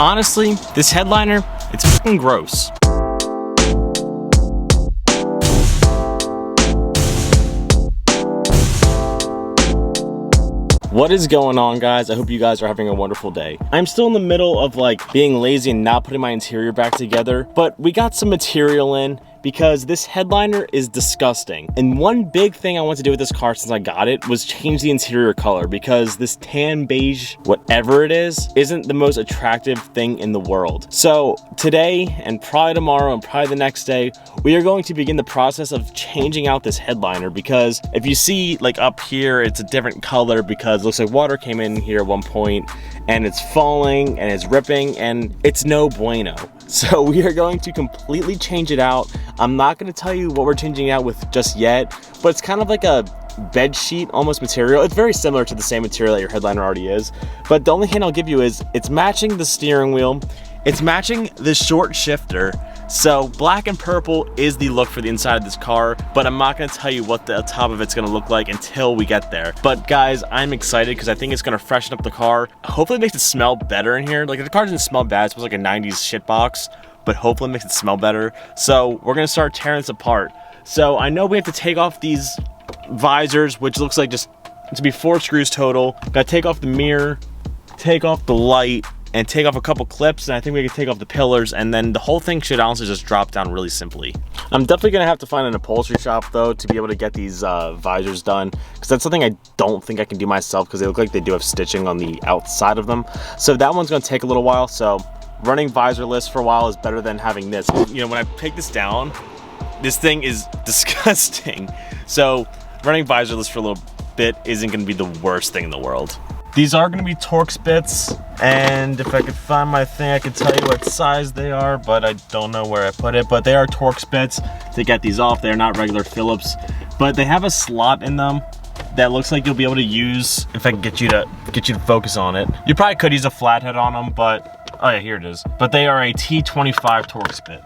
Honestly, this headliner, it's fucking gross. What is going on, guys? I hope you guys are having a wonderful day. I'm still in the middle of being lazy and not putting my interior back together, but we got some material in because this headliner is disgusting. And one big thing I want to do with this car since I got it was change the interior color, because this tan beige, whatever it is, isn't the most attractive thing in the world. So today and probably tomorrow and probably the next day, we are going to begin the process of changing out this headliner, because if you see up here, it's a different color because it looks like water came in here at one point and it's falling and it's ripping and it's no bueno. So we are going to completely change it out. I'm not going to tell you what we're changing out with just yet, but it's kind of like a bed sheet almost material. It's very similar to the same material that your headliner already is, but the only hint I'll give you is it's matching the steering wheel, it's matching the short shifter. So black and purple is the look for the inside of this car, but I'm not gonna tell you what the top of it's gonna look like until we get there. But guys, I'm excited because I think it's gonna freshen up the car. Hopefully it makes it smell better in here. The car doesn't smell bad, it smells like a 90s shitbox, but hopefully it makes it smell better. So we're gonna start tearing this apart. So I know we have to take off these visors, which looks like just to be 4 screws total. Gotta take off the mirror, take off the light, and take off a couple clips, and I think we can take off the pillars, and then the whole thing should honestly just drop down really simply. I'm definitely gonna have to find an upholstery shop though to be able to get these visors done, because that's something I don't think I can do myself, because they look like they do have stitching on the outside of them. So that one's gonna take a little while, so running visorless for a while is better than having this. You know, when I take this down, this thing is disgusting. So running visorless for a little bit isn't gonna be the worst thing in the world. These are gonna be Torx bits, and if I could find my thing, I could tell you what size they are, but I don't know where I put it. But they are Torx bits to get these off. They're not regular Phillips, but they have a slot in them that looks like you'll be able to use, if I can get you to focus on it. You probably could use a flathead on them, but, oh yeah, here it is. But they are a T25 Torx bit.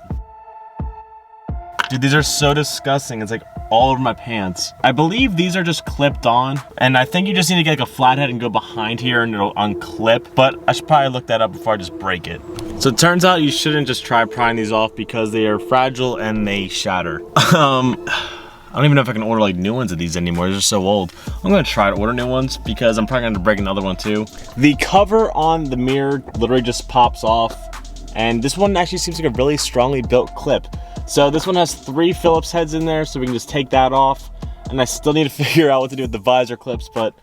Dude, these are so disgusting. It's like all over my pants. I believe these are just clipped on, and I think you just need to get a flathead and go behind here and it'll unclip, but I should probably look that up before I just break it. So it turns out you shouldn't just try prying these off because they are fragile and they shatter. I don't even know if I can order new ones of these anymore. They're so old. I'm gonna try to order new ones because I'm probably gonna break another one too. The cover on the mirror literally just pops off, and this one actually seems like a really strongly built clip. So this one has 3 Phillips heads in there, so we can just take that off. And I still need to figure out what to do with the visor clips, but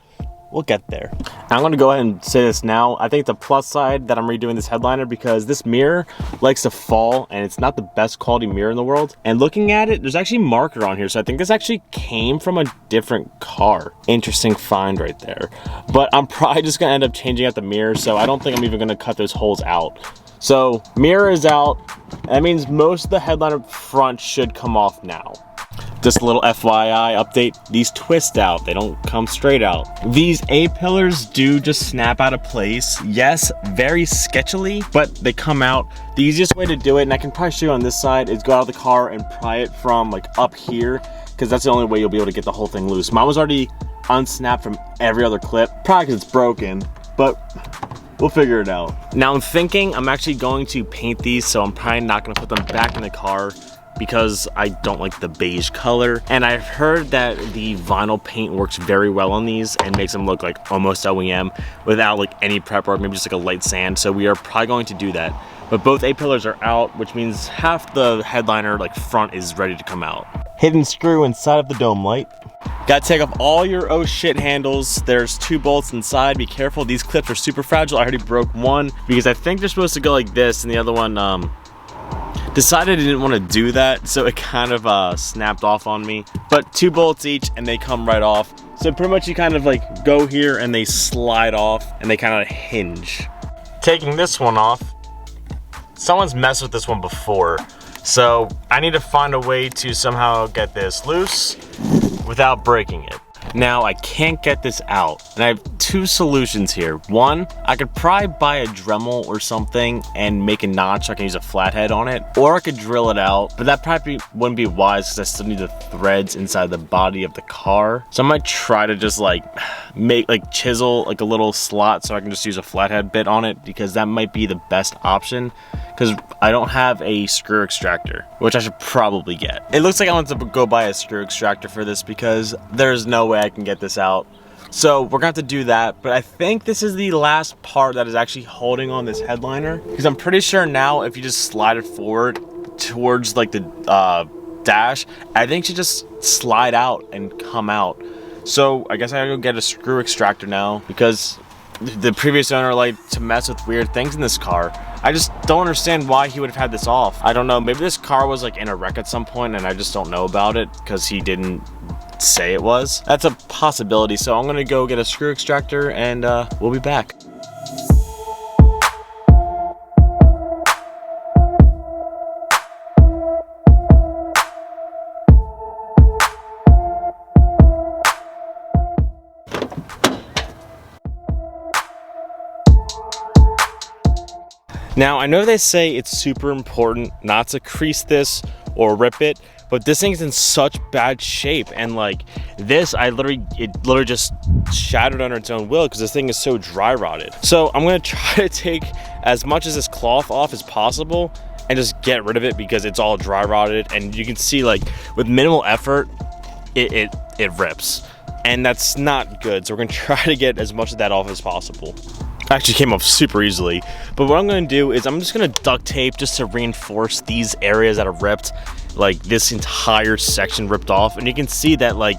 we'll get there. I'm gonna go ahead and say this now. I think it's a plus side that I'm redoing this headliner, because this mirror likes to fall, and it's not the best quality mirror in the world. And looking at it, there's actually marker on here, so I think this actually came from a different car. Interesting find right there. But I'm probably just gonna end up changing out the mirror, so I don't think I'm even gonna cut those holes out. So mirror is out. That means most of the headliner front should come off now. Just a little FYI update, these twist out, they don't come straight out. These A-pillars do just snap out of place. Yes, very sketchily, but they come out. The easiest way to do it, and I can probably show you on this side, is go out of the car and pry it from up here, because that's the only way you'll be able to get the whole thing loose. Mine was already unsnapped from every other clip, probably because it's broken, but we'll figure it out. Now I'm thinking I'm actually going to paint these, so I'm probably not gonna put them back in the car because I don't like the beige color. And I've heard that the vinyl paint works very well on these and makes them look like almost OEM without any prep work, maybe just a light sand. So we are probably going to do that. But both A-pillars are out, which means half the headliner front is ready to come out. Hidden screw inside of the dome light. Gotta take off all your oh shit handles. There's 2 bolts inside. Be careful, these clips are super fragile. I already broke one because I think they're supposed to go like this, and the other one decided it didn't want to do that, so it kind of snapped off on me. But 2 bolts each, and they come right off. So pretty much you kind of go here and they slide off and they kind of hinge. Taking this one off, someone's messed with this one before, so I need to find a way to somehow get this loose without breaking it. Now I can't get this out, and I have two solutions here. One, I could probably buy a Dremel or something and make a notch so I can use a flathead on it, or I could drill it out, but that probably wouldn't be wise because I still need the threads inside the body of the car. So I might try to just like chisel like a little slot so I can just use a flathead bit on it, because that might be the best option, because I don't have a screw extractor, which I should probably get. It looks like I want to go buy a screw extractor for this because there's no way I can get this out. So we're gonna have to do that, but I think this is the last part that is actually holding on this headliner, because I'm pretty sure now if you just slide it forward towards like the dash, I think it should just slide out and come out. So I guess I gotta go get a screw extractor now, because the previous owner liked to mess with weird things in this car. I just don't understand why he would have had this off. I don't know, maybe this car was like in a wreck at some point and I just don't know about it because he didn't say it was. That's a possibility. So I'm gonna go get a screw extractor and we'll be back. Now, I know they say it's super important not to crease this or rip it, but this thing's in such bad shape, and like this, it literally just shattered under its own will because this thing is so dry rotted. So I'm gonna try to take as much of this cloth off as possible and just get rid of it because it's all dry rotted, and you can see like with minimal effort, it rips, and that's not good. So we're gonna try to get as much of that off as possible. Actually came off super easily, but what I'm going to do is I'm just going to duct tape just to reinforce these areas that are ripped, like this entire section ripped off, and you can see that like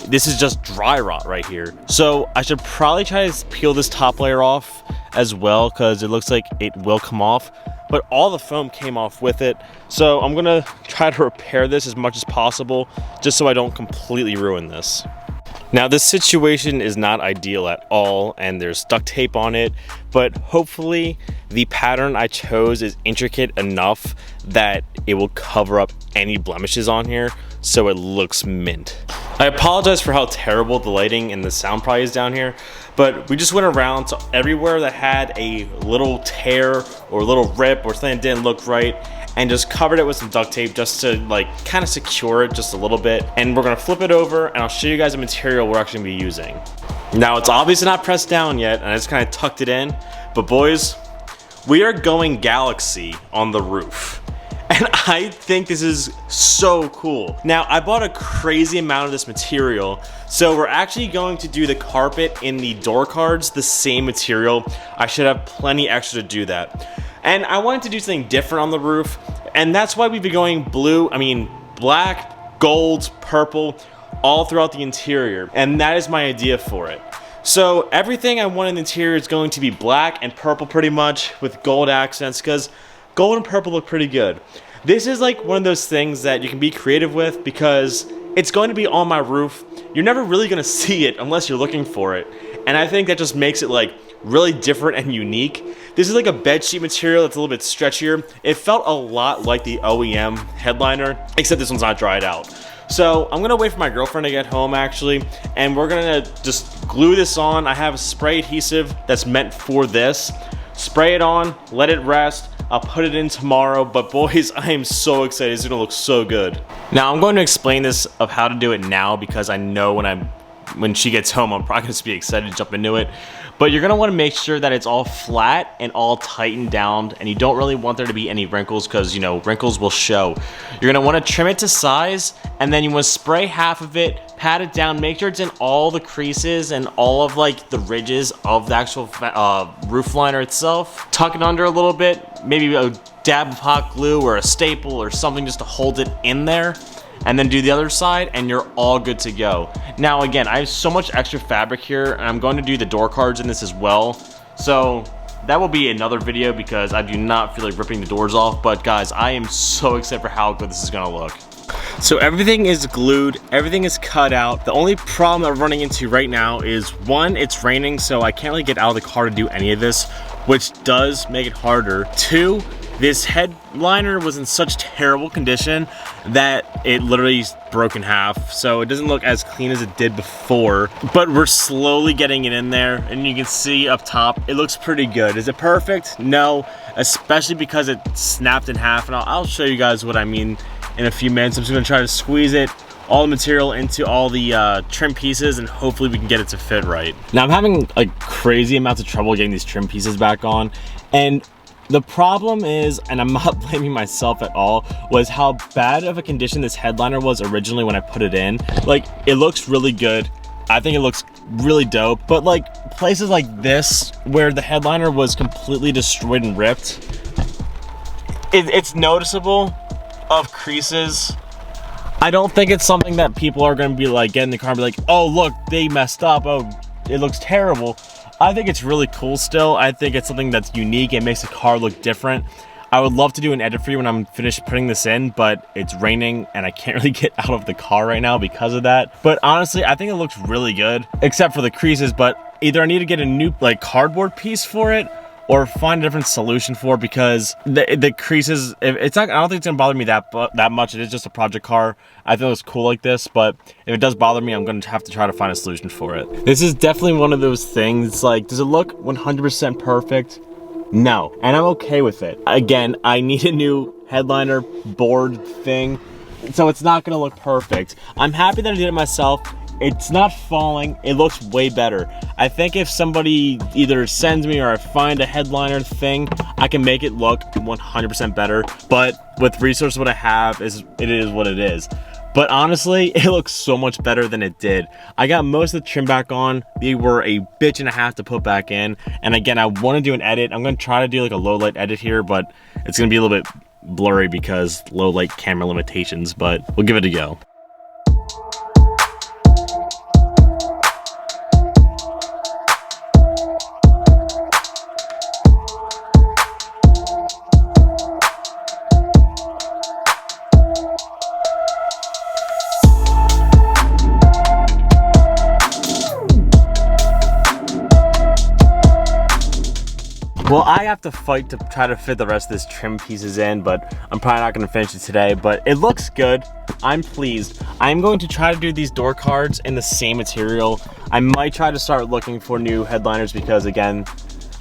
this is just dry rot right here. So I should probably try to peel this top layer off as well, because it looks like it will come off, but all the foam came off with it. So I'm going to try to repair this as much as possible just so I don't completely ruin this. Now, this situation is not ideal at all, and there's duct tape on it, but hopefully the pattern I chose is intricate enough that it will cover up any blemishes on here so it looks mint. I apologize for how terrible the lighting and the sound probably is down here, but we just went around to everywhere that had a little tear or a little rip or something that didn't look right, and just covered it with some duct tape just to like kind of secure it just a little bit. And we're gonna flip it over and I'll show you guys the material we're actually gonna be using. Now, it's obviously not pressed down yet, and I just kind of tucked it in, but boys, we are going Galaxy on the roof. And I think this is so cool. Now, I bought a crazy amount of this material, so we're actually going to do the carpet in the door cards the same material. I should have plenty extra to do that. And I wanted to do something different on the roof, and that's why we've been going black, gold, purple, all throughout the interior, and that is my idea for it. So everything I want in the interior is going to be black and purple pretty much, with gold accents, because gold and purple look pretty good. This is like one of those things that you can be creative with because it's going to be on my roof. You're never really going to see it unless you're looking for it, and I think that just makes it like really different and unique. This is like a bedsheet material that's a little bit stretchier. It felt a lot like the OEM headliner, except this one's not dried out. So I'm gonna wait for my girlfriend to get home actually, and we're gonna just glue this on. I have a spray adhesive that's meant for this. Spray it on, let it rest. I'll put it in tomorrow, but boys, I am so excited. It's gonna look so good. Now I'm going to explain this of how to do it now because I know when she gets home, I'm probably gonna be excited to jump into it. But you're gonna wanna make sure that it's all flat and all tightened down, and you don't really want there to be any wrinkles because, you know, wrinkles will show. You're gonna wanna trim it to size, and then you wanna spray half of it, pat it down, make sure it's in all the creases and all of like the ridges of the actual roof liner itself. Tuck it under a little bit, maybe a dab of hot glue or a staple or something just to hold it in there. And then do the other side and you're all good to go. Now again, I have so much extra fabric here and I'm going to do the door cards in this as well. So that will be another video because I do not feel like ripping the doors off, but guys, I am so excited for how good this is gonna look. So everything is glued, everything is cut out. The only problem that we're running into right now is one, it's raining, so I can't really get out of the car to do any of this, which does make it harder. Two, This headliner was in such terrible condition that it literally broke in half, so it doesn't look as clean as it did before, but we're slowly getting it in there, and you can see up top, it looks pretty good. Is it perfect? No, especially because it snapped in half, and I'll show you guys what I mean in a few minutes. I'm just gonna try to squeeze it, all the material into all the trim pieces, and hopefully we can get it to fit right. Now I'm having like crazy amounts of trouble getting these trim pieces back on, and the problem is, and I'm not blaming myself at all, was how bad of a condition this headliner was originally when I put it in. Like, it looks really good. I think it looks really dope, but like places like this where the headliner was completely destroyed and ripped, it's noticeable of creases. I don't think it's something that people are gonna be like, get in the car and be like, oh look, they messed up, oh, it looks terrible. I think it's really cool still. I think it's something that's unique. It makes the car look different. I would love to do an edit for you when I'm finished putting this in, but it's raining and I can't really get out of the car right now because of that. But honestly, I think it looks really good, except for the creases, but either I need to get a new like cardboard piece for it or find a different solution for it, because the creases, it's not, I don't think it's gonna bother me that much. It is just a project car. I think it's cool like this, but if it does bother me, I'm gonna have to try to find a solution for it. This is definitely one of those things, like, does it look 100% perfect? No, and I'm okay with it. Again, I need a new headliner board thing, so it's not gonna look perfect. I'm happy that I did it myself. It's not falling, it looks way better. I think if somebody either sends me or I find a headliner thing, I can make it look 100% better. But with resources what I have, it is what it is. But honestly, it looks so much better than it did. I got most of the trim back on. They were a bitch and a half to put back in. And again, I want to do an edit. I'm going to try to do like a low light edit here, but it's going to be a little bit blurry because low light camera limitations, but we'll give it a go. Well, I have to fight to try to fit the rest of this trim pieces in, but I'm probably not going to finish it today, but it looks good. I'm pleased. I'm going to try to do these door cards in the same material. I might try to start looking for new headliners because, again,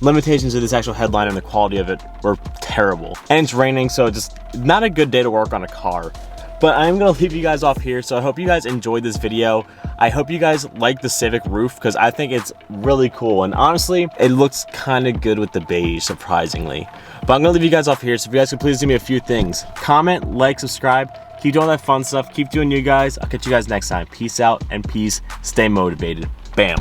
limitations of this actual headliner and the quality of it were terrible. And it's raining, so just not a good day to work on a car. But I'm gonna leave you guys off here, so I hope you guys enjoyed this video. I hope you guys like the Civic roof, because I think it's really cool. And honestly, it looks kind of good with the beige, surprisingly. But I'm gonna leave you guys off here, so if you guys could please do me a few things. Comment, like, subscribe, keep doing that fun stuff, keep doing you guys. I'll catch you guys next time. Peace out and peace. Stay motivated. Bam.